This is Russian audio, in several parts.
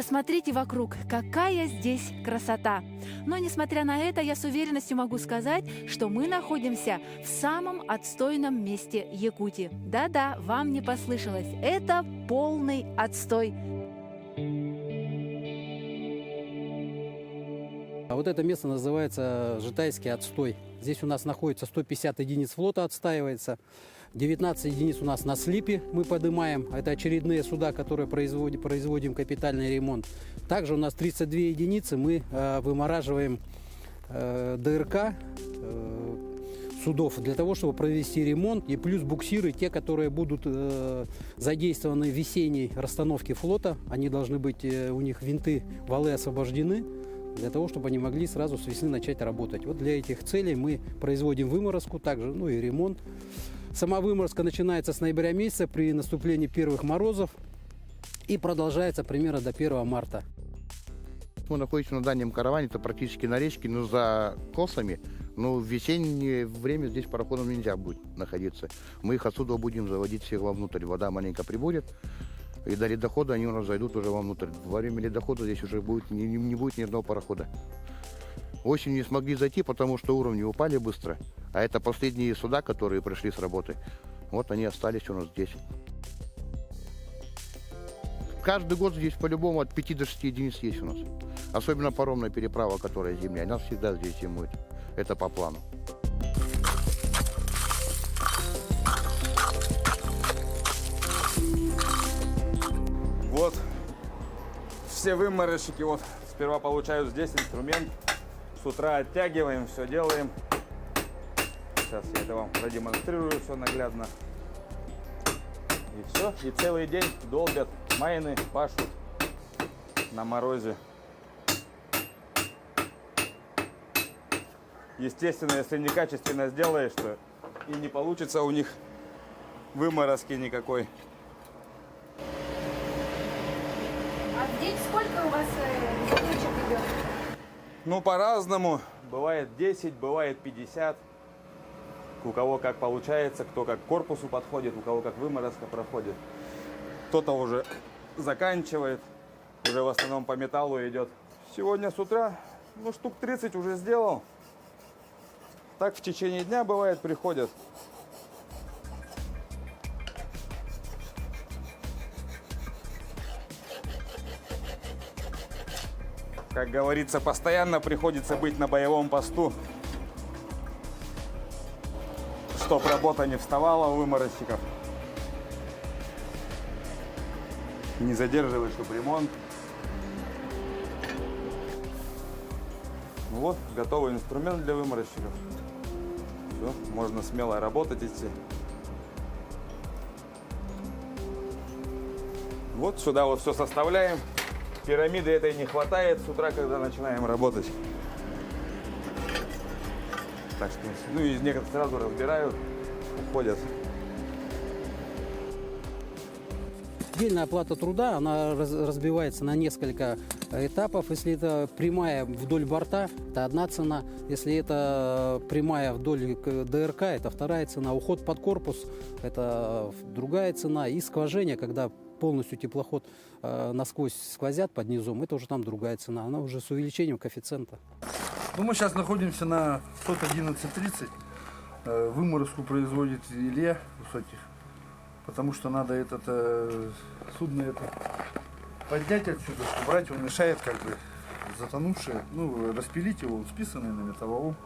Посмотрите вокруг, какая здесь красота! Но, несмотря на это, я с уверенностью могу сказать, что мы находимся в самом отстойном месте Якутии. Да-да, вам не послышалось, это полный отстой. А вот это место называется Житайский отстой. Здесь у нас находится 150 единиц флота, отстаивается. 19 единиц у нас на слипе мы поднимаем. Это очередные суда, которые производим капитальный ремонт. Также у нас 32 единицы мы вымораживаем ДРК судов для того, чтобы провести ремонт. И плюс буксиры, те, которые будут задействованы в весенней расстановке флота. Они должны быть, у них винты, валы освобождены, для того, чтобы они могли сразу с весны начать работать. Вот для этих целей мы производим выморозку, также, ну и ремонт. Сама выморозка начинается с ноября месяца при наступлении первых морозов и продолжается примерно до 1 марта. Мы находимся на дальнем караване, это практически на речке, но за косами. Но в весеннее время здесь пароходам нельзя будет находиться. Мы их отсюда будем заводить всех вовнутрь. Вода маленько прибудет, и до ледохода они у нас зайдут уже вовнутрь. Во время ледохода здесь уже будет, не будет ни одного парохода. Осенью не смогли зайти, потому что уровни упали быстро. А это последние суда, которые пришли с работы. Вот они остались у нас здесь. Каждый год здесь по-любому от 5 до 6 единиц есть у нас. Особенно паромная переправа, которая зимняя. Она всегда здесь зимует. Это по плану. Вот все выморозчики вот сперва получают здесь инструмент. С утра оттягиваем, все делаем. Сейчас я это вам продемонстрирую все наглядно. И все. И целый день долбят майны, пашут на морозе. Естественно, если некачественно сделаешь, то и не получится у них выморозки никакой. А в день сколько у вас заточек идет? Ну, по-разному. Бывает 10, бывает 50. У кого как получается, кто как к корпусу подходит, у кого как выморозка проходит. Кто-то уже заканчивает, уже в основном по металлу идет. Сегодня с утра, ну, штук 30 уже сделал. Так в течение дня бывает, приходят. Как говорится, постоянно приходится быть на боевом посту, чтоб работа не вставала у выморозчиков. Не задерживать, чтоб ремонт. Вот, готовый инструмент для выморозчиков. Все, можно смело работать идти. Вот сюда вот все составляем. Пирамиды этой не хватает с утра, когда начинаем работать. Так что, ну, из некоторых сразу разбирают, уходят. Отдельная оплата труда, она разбивается на несколько этапов. Если это прямая вдоль борта, это одна цена. Если это прямая вдоль ДРК, это вторая цена. Уход под корпус, это другая цена. И скважение, когда полностью теплоход насквозь сквозят под низом, это уже там другая цена. Она уже с увеличением коэффициента. Ну, мы сейчас находимся на 111.30. Выморозку производит Илья Высоких. Потому что надо судно поднять отсюда, убрать, он мешает как бы затонувшее. Ну, распилить его, он списанный на металлолом.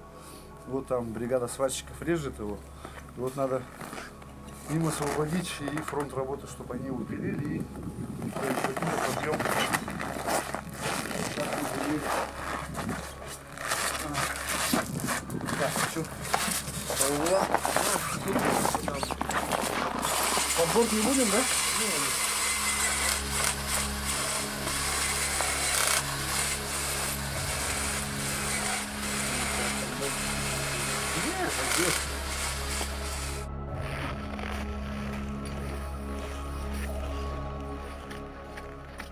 Вот там бригада сварщиков режет его. И вот надо им освободить и фронт работы, чтобы они упилили и подъем. Так, все. Подборки не будем, да?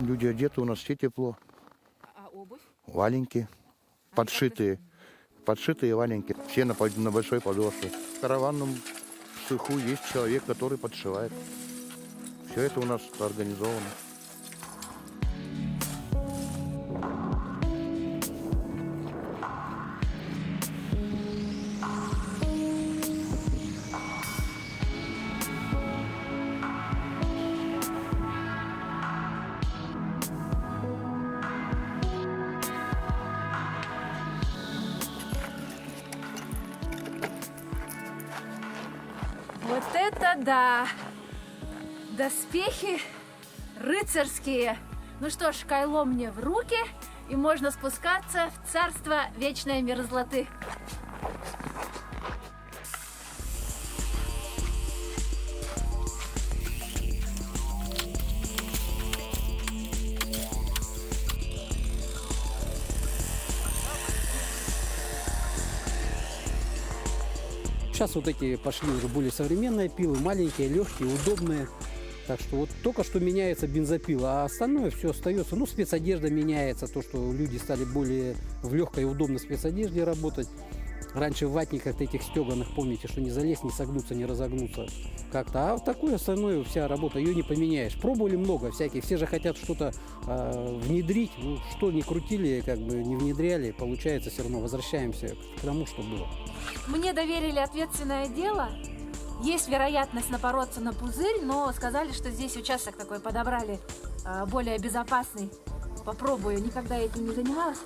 Люди одеты, у нас все тепло. А обувь? Валенки, подшитые. Подшитые валенки. Все на большой подошве. В караванном цеху есть человек, который подшивает. Все это у нас организовано. Вот это да! Доспехи рыцарские. Ну что ж, кайло мне в руки, и можно спускаться в царство вечной мерзлоты. Сейчас вот эти пошли уже более современные пилы, маленькие, легкие, удобные. Так что вот только что меняется бензопила, а остальное все остается. Ну, спецодежда меняется, то, что люди стали более в легкой и удобной спецодежде работать. Раньше в ватниках этих стеганых, помните, что не залезть, не согнуться, не разогнуться как-то. А вот такое остальное, вся работа, ее не поменяешь. Пробовали много всяких, все же хотят что-то внедрить. Ну, что ни крутили, как бы не внедряли, получается, все равно возвращаемся к тому, что было. Мне доверили ответственное дело. Есть вероятность напороться на пузырь, но сказали, что здесь участок такой подобрали более безопасный. Попробую, никогда этим не занималась.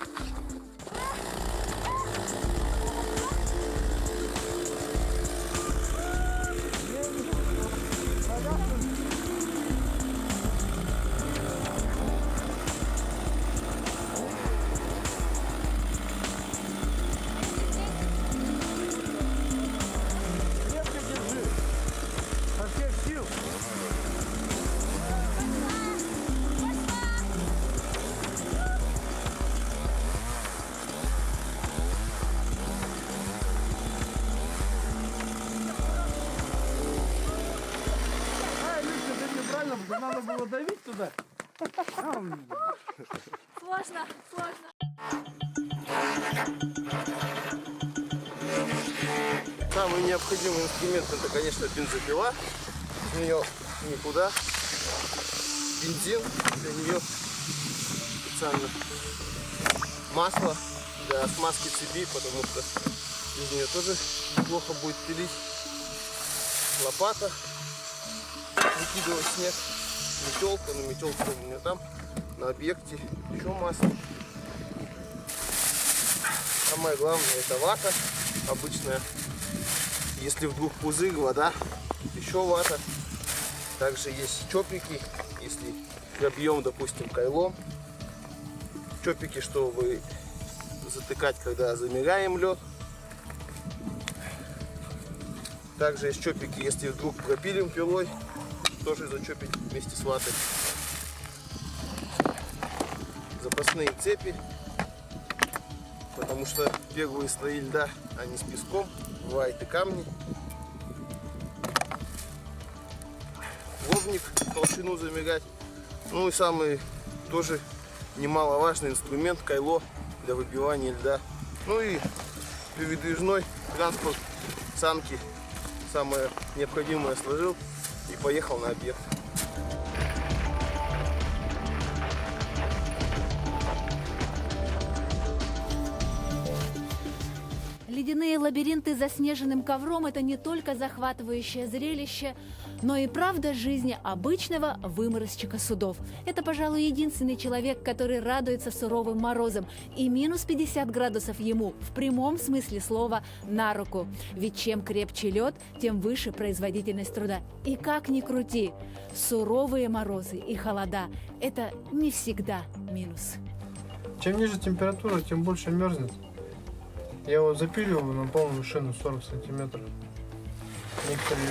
Надо было давить туда. Сложно, сложно. Самый необходимый инструмент это, конечно, бензопила. Без нее никуда. Бензин для нее специально. Масло для смазки цепи, потому что без нее тоже плохо будет пилить. Лопата. Выкидывать снег. Метелка, но метелка у меня там на объекте. Еще масло. Самое главное это вата обычная. Если вдруг пузырь, вода, еще вата. Также есть чопики, если пробьем, допустим, кайлом. Чопики, чтобы затыкать, когда замираем лед. Также есть чопики, если вдруг пропилим пилой, тоже зачепить вместе с ватой. Запасные цепи, потому что первые слои льда, они с песком, бывают и камни. Лобник, толщину замерять. Ну и самый тоже немаловажный инструмент — кайло для выбивания льда. Ну и передвижной транспорт, санки. Самое необходимое сложил и поехал на объект. Ледяные лабиринты с заснеженным ковром – это не только захватывающее зрелище, но и правда жизни обычного выморозчика судов. Это, пожалуй, единственный человек, который радуется суровым морозам. И минус 50 градусов ему, в прямом смысле слова, на руку. Ведь чем крепче лед, тем выше производительность труда. И как ни крути, суровые морозы и холода – это не всегда минус. Чем ниже температура, тем больше мерзнет. Я его запиливаю на полную шину 40 сантиметров. Некоторые,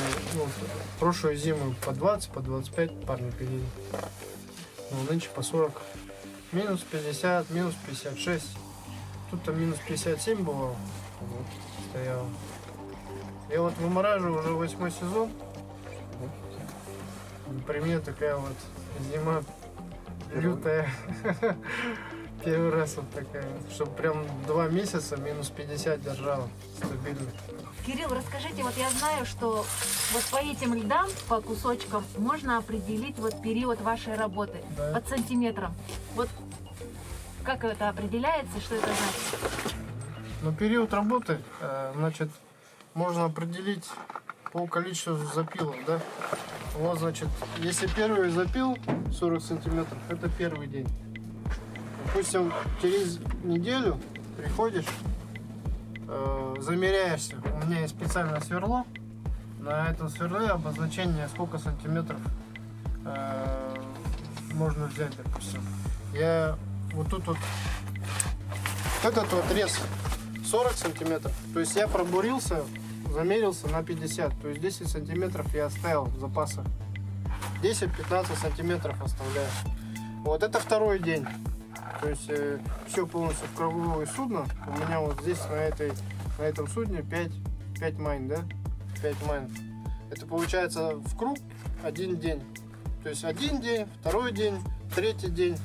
прошлую зиму по 20, по 25 парни пилили. Нынче по 40. Минус 50, минус 56. Тут-то минус 57 бывало. Стояло. Я вот вымораживаю уже 8-й сезон. При мне такая вот зима лютая. Первый раз вот такая, чтобы прям 2 месяца минус 50 держала стабильно. Кирилл, расскажите, вот я знаю, что вот по этим льдам, по кусочкам, можно определить вот период вашей работы, Да. под сантиметром. Вот как это определяется, что это значит? Но период работы, значит, можно определить по количеству запилов, да? Вот, значит, если первый запил 40 сантиметров, это первый день. Допустим, через неделю приходишь, замеряешься. У меня есть специальное сверло, На этом сверле обозначение, сколько сантиметров можно взять, допустим. Я вот тут вот, этот вот рез 40 сантиметров. То есть я пробурился, замерился на 50. То есть 10 сантиметров я оставил в запасах. 10-15 сантиметров оставляю. Вот это второй день. То есть все полностью в круговое судно. У меня вот здесь на этом судне 5 майн, да? 5 майн. Это получается в круг один день. То есть один день, второй день, третий день.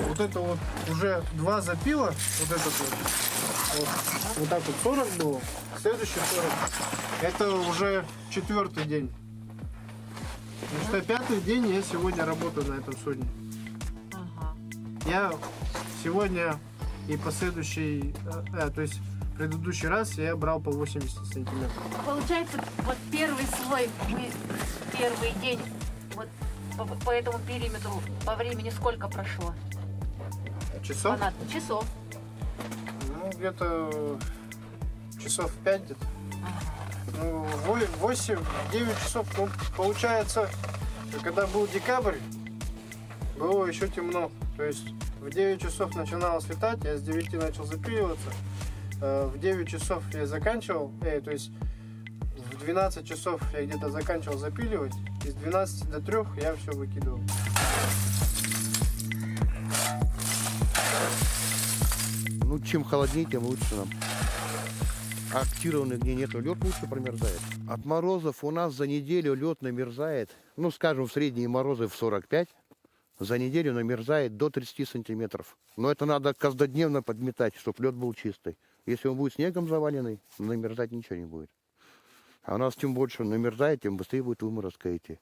Вот это вот уже 2 запила. Вот этот вот так вот 40 было. Следующий 40. Это уже 4-й день. Потому что 5-й день я сегодня работаю на этом судне. Ага. Я сегодня и последующий, то есть предыдущий раз я брал по 80 сантиметров. Получается, вот первый слой, первый день, вот по этому периметру по времени сколько прошло? Часов? Понятно. Часов. Ну, где-то часов 5 где-то. Ну, 8-9 часов. Ну, получается, когда был декабрь, было еще темно. То есть в 9 часов начиналось летать, я с 9 начал запиливаться. В 9 часов я заканчивал, то есть в 12 часов я где-то заканчивал запиливать. И с 12 до 3 я все выкидывал. Ну, чем холоднее, тем лучше нам. Актированный, где нету, лед лучше промерзает. От морозов у нас за неделю лед намерзает, ну, скажем, в средние морозы в 45, за неделю намерзает до 30 сантиметров. Но это надо каждодневно подметать, чтобы лед был чистый. Если он будет снегом заваленный, намерзать ничего не будет. А у нас чем больше намерзает, тем быстрее будет выморозка идти.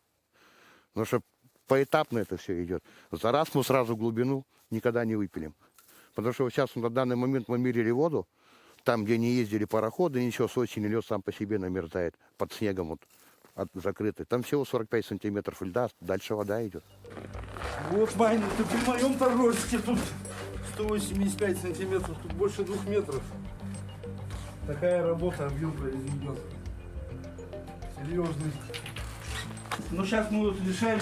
Потому что поэтапно это все идет. За раз мы сразу глубину никогда не выпилим. Потому что сейчас на данный момент мы мерили воду, там, где не ездили пароходы, ничего, с осени лед сам по себе намерзает, под снегом вот, закрытый. Там всего 45 сантиметров льда, дальше вода идет. Вот, Майн, это при моем торжестве тут 185 сантиметров, тут больше 2 метров. Такая работа, объем произведен. Серьезный. Но сейчас мы вот решаем,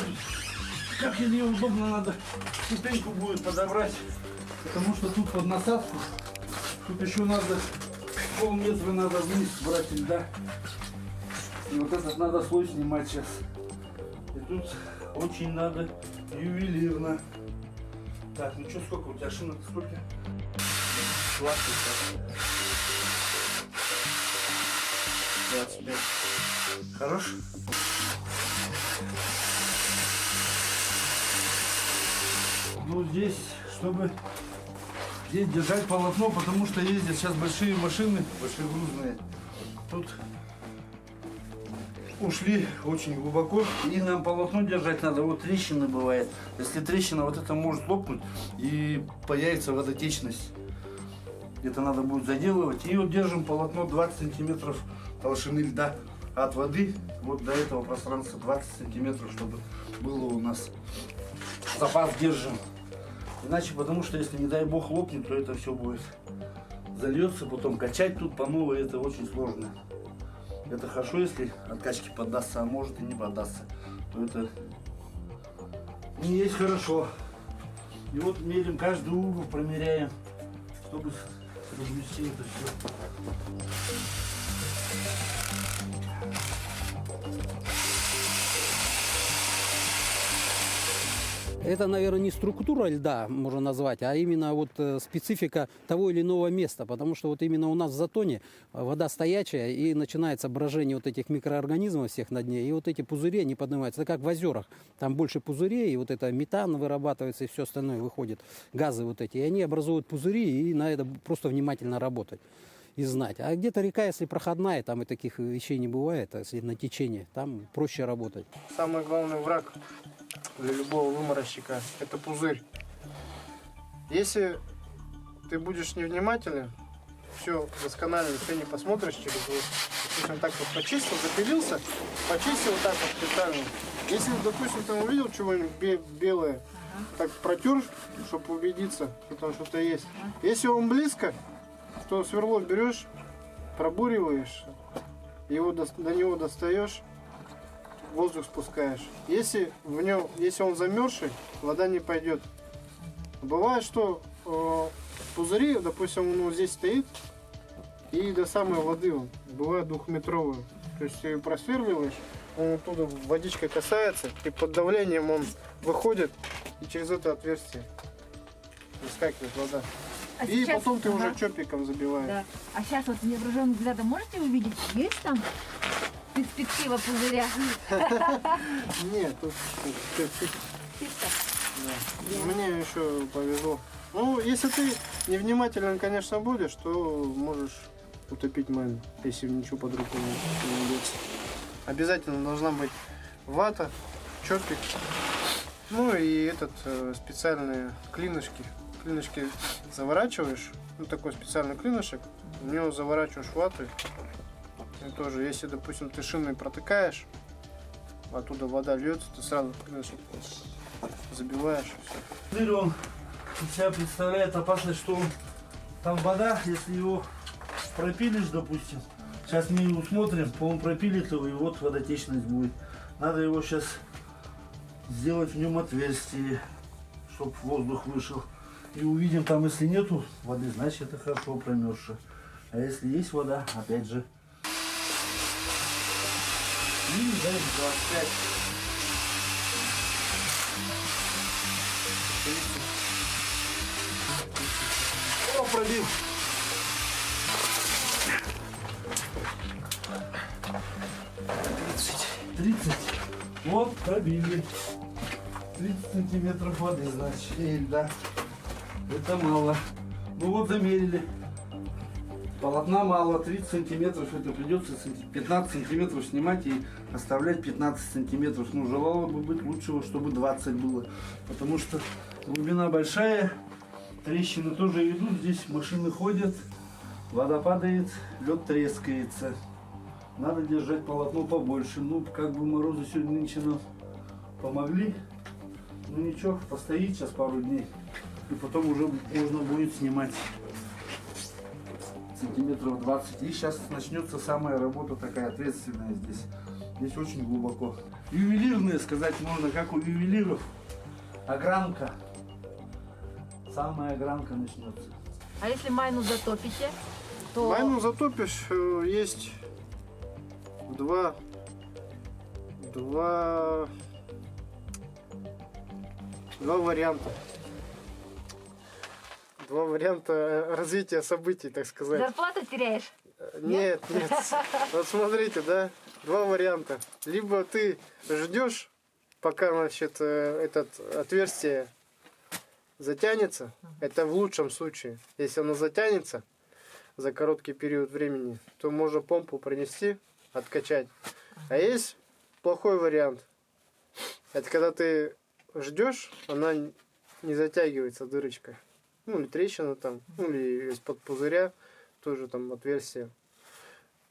как ее удобно надо ступеньку будет подобрать. Потому что тут под насадку, тут еще надо полметра надо вниз брать льда. И вот этот надо слой снимать сейчас. И тут очень надо ювелирно. Так, ну что, сколько у тебя шинок? Сколько? 25. Хорош? Ну здесь, чтобы здесь держать полотно, потому что ездят сейчас большие машины, большегрузные. Тут ушли очень глубоко, и нам полотно держать надо. Вот трещины бывает. Если трещина, вот это может лопнуть и появится водотечность. Это надо будет заделывать. И вот держим полотно 20 сантиметров толщины льда от воды вот до этого пространства 20 сантиметров, чтобы было у нас. Запас держим. Иначе, потому что если, не дай бог, лопнет, то это все будет зальется, потом качать тут по новой, это очень сложно. Это хорошо, если откачки поддастся, а может и не поддастся, то это не есть хорошо. И вот меряем каждый угол, промеряем, чтобы соблюсти это все. Это, наверное, не структура льда, можно назвать, а именно вот специфика того или иного места. Потому что вот именно у нас в Затоне вода стоячая, и начинается брожение вот этих микроорганизмов всех на дне. И вот эти пузыри, они поднимаются. Это как в озерах. Там больше пузырей, и вот это метан вырабатывается, и все остальное выходит. Газы вот эти. И они образуют пузыри, и на это просто внимательно работать и знать. А где-то река, если проходная, там и таких вещей не бывает, а если на течение, там проще работать. Самый главный враг для любого выморозчика – это пузырь. Если ты будешь невнимателен, все досконально, все не посмотришь через вот, допустим, так вот почистил, запилился, почистил вот так вот специально. Если, допустим, ты увидел чего-нибудь белое, так протер, чтобы убедиться, что там что-то есть. Если он близко, то сверло берешь, пробуриваешь до него достаешь, воздух спускаешь. Если он замерзший, вода не пойдет. Бывает, что пузыри, допустим, он вот здесь стоит, и до самой воды он бывает 2-метровый. То есть ты ее просверливаешь, он оттуда водичка касается, и под давлением он выходит, и через это отверстие выскакивает вода. А И сейчас- потом ты ага. уже чопиком забиваешь. Да. А сейчас вот невооруженным взглядом можете увидеть, есть там перспектива пузыря? Нет, тут Чисто. мне еще повезло. Ну, если ты невнимателен, конечно, будешь, то можешь утопить майну, если ничего под рукой не найдется. Обязательно должна быть вата, чопик, ну и специальные клинышки. Клинышки заворачиваешь, ну такой специальный клинышек, в него заворачиваешь вату. И тоже, если, допустим, ты шиной протыкаешь, оттуда вода льется, ты сразу клинышек забиваешь. Пузырь, он из себя представляет опасность, что там вода, если его пропилишь, допустим, сейчас мы его смотрим, он пропилит его, и вот водотечность будет. Надо его сейчас сделать в нем отверстие, чтобы воздух вышел. И увидим там, если нету воды, значит это хорошо промерзшее. А если есть вода, опять же. И дай 25. 30. О, пробил. 30. Вот, пробили. 30 сантиметров воды, значит, и льда. Это мало. Ну вот замерили. Полотна мало, 30 сантиметров, это придется 15 сантиметров снимать и оставлять 15 сантиметров. Ну, желало бы быть лучшего, чтобы 20 было. Потому что глубина большая, трещины тоже идут, здесь машины ходят, вода падает, лед трескается. Надо держать полотно побольше. Ну, как бы морозы сегодня нынче нам помогли. Ну ничего, постоит сейчас пару дней. И потом уже можно будет снимать сантиметров 20. И сейчас начнется самая работа такая ответственная здесь. Здесь очень глубоко. Ювелирная, сказать можно, как у ювелиров. Огранка. Самая огранка начнется. А если майну затопите, то... Майну затопишь, есть два варианта. Два варианта развития событий, так сказать. Зарплату теряешь? Нет. Вот смотрите, да, два варианта. Либо ты ждешь, пока, значит, это отверстие затянется. Это в лучшем случае. Если оно затянется за короткий период времени, то можно помпу принести, откачать. А есть плохой вариант. Это когда ты ждешь, она не затягивается, дырочка. Ну, или трещина там, ну, или из-под пузыря, тоже там отверстие.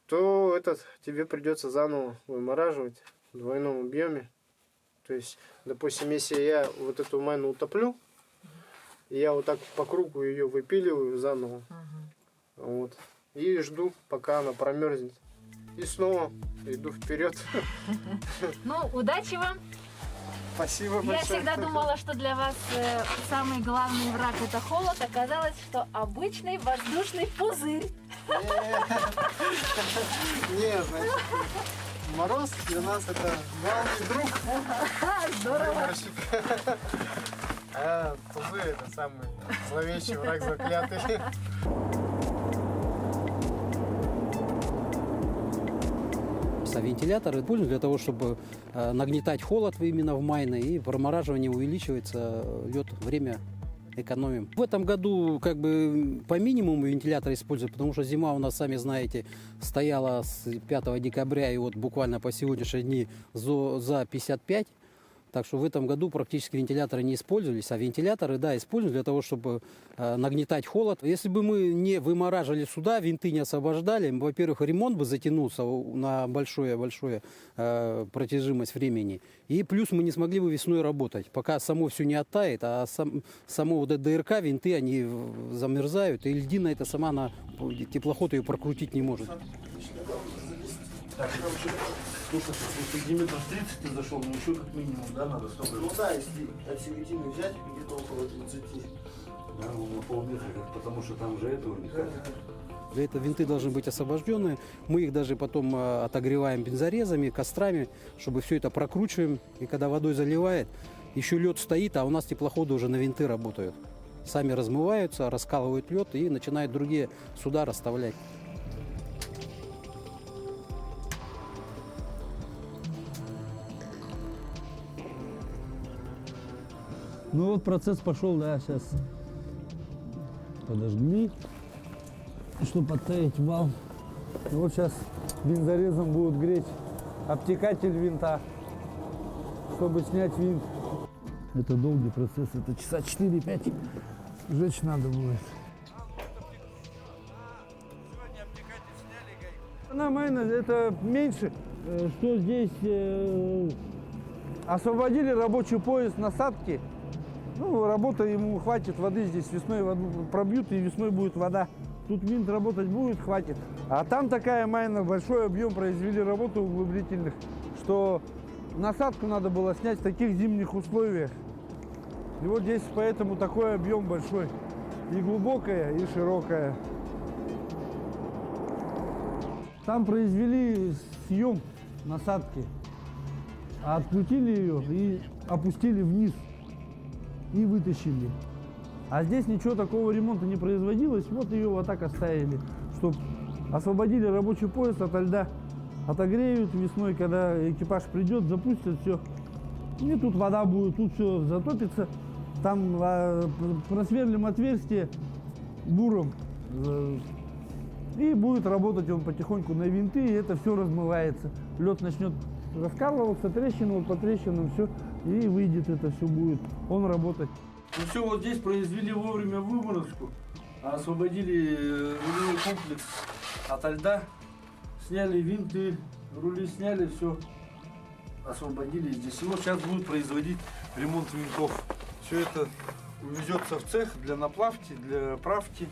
То тебе придется заново вымораживать в двойном объеме. То есть, допустим, если я вот эту майну утоплю, и я вот так по кругу ее выпиливаю заново, вот, и жду, пока она промерзнет. И снова иду вперед. Ну, удачи вам. Спасибо Я большое. всегда думала, что для вас самый главный враг это холод. Оказалось, что обычный воздушный пузырь. Нет, значит, мороз для нас это главный друг. Здорово. Выборщик. А пузырь это самый зловещий враг заклятый. А вентиляторы используют для того, чтобы нагнетать холод именно в майне, и промораживание увеличивается, лед, время экономим. В этом году как бы по минимуму вентиляторы используют, потому что зима у нас, сами знаете, стояла с 5 декабря и вот буквально по сегодняшние дни за 55. Так что в этом году практически вентиляторы не использовались, а вентиляторы, да, используют для того, чтобы нагнетать холод. Если бы мы не вымораживали сюда, винты не освобождали, во-первых, ремонт бы затянулся на большую протяжимость времени. И плюс мы не смогли бы весной работать, пока само все не оттает, а само вот ДРК, винты, они замерзают, и льдина это сама, теплоход ее прокрутить не может. Так, слушай, сантиметров 30 ты зашел, ну еще как минимум, да, надо чтобы... Ну да, если от середины взять, где-то около 30. Да, ну, на полметра, потому что там же этого не хватит. Для этого винты должны быть освобожденные. Мы их даже потом отогреваем бензорезами, кострами, чтобы все это прокручиваем. И когда водой заливает, еще лед стоит, а у нас теплоходы уже на винты работают. Сами размываются, раскалывают лед и начинают другие суда расставлять. Ну вот процесс пошел, да, сейчас подожгли, чтобы подставить вал. И вот сейчас бензорезом будут греть обтекатель винта, чтобы снять винт. Это долгий процесс, это часа 4-5 жечь надо будет. Нормально, это меньше. Что здесь освободили рабочий пояс насадки. Ну, работа ему хватит воды здесь, весной воду пробьют и весной будет вода. Тут винт работать будет, хватит. А там такая майна, большой объем произвели работы углублительных, что насадку надо было снять в таких зимних условиях. И вот здесь поэтому такой объем большой. И глубокая, и широкая. Там произвели съем насадки, а открутили ее и опустили вниз. И вытащили. А здесь ничего такого ремонта не производилось, вот ее вот так оставили, чтобы освободили рабочий пояс ото льда, отогреют весной, когда экипаж придет, запустят все. И тут вода будет, тут все затопится, там просверлим отверстие буром, и будет работать он потихоньку на винты, и это все размывается. Лед начнет раскалываться, трещины, вот по трещинам все, и выйдет это все будет, он работать. Ну все, вот здесь произвели вовремя выморозку, освободили рулевой комплекс ото льда, сняли винты, рули сняли, все, освободили здесь. И вот сейчас будут производить ремонт винтов. Все это увезется в цех для наплавки, для правки.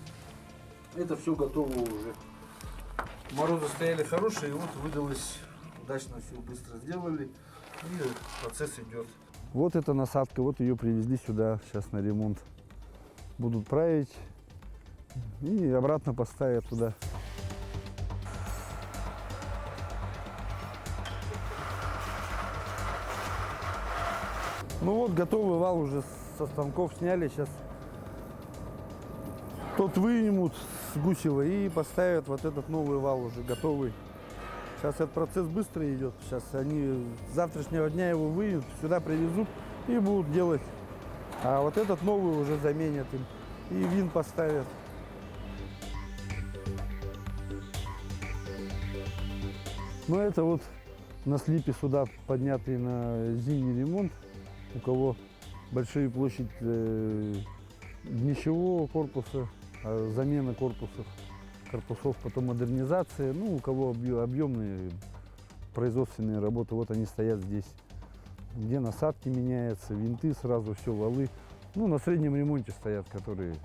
Это все готово уже. Морозы стояли хорошие, и вот выдалось удачно, все быстро сделали, и процесс идет. Вот эта насадка, вот ее привезли сюда сейчас на ремонт. Будут править и обратно поставят туда. Ну вот готовый вал уже со станков сняли, сейчас тот вынимут с гусева и поставят вот этот новый вал уже готовый. Сейчас этот процесс быстро идет. Сейчас они с завтрашнего дня его выйдут, сюда привезут и будут делать. А вот этот новый уже заменят им и винт поставят. Ну это вот на слипе сюда поднятый на зимний ремонт. У кого большие площадь днищевого корпуса, замена корпусов, потом модернизация. Ну, у кого объемные производственные работы, вот они стоят здесь, где насадки меняются, винты сразу, все, валы. Ну, на среднем ремонте стоят, которые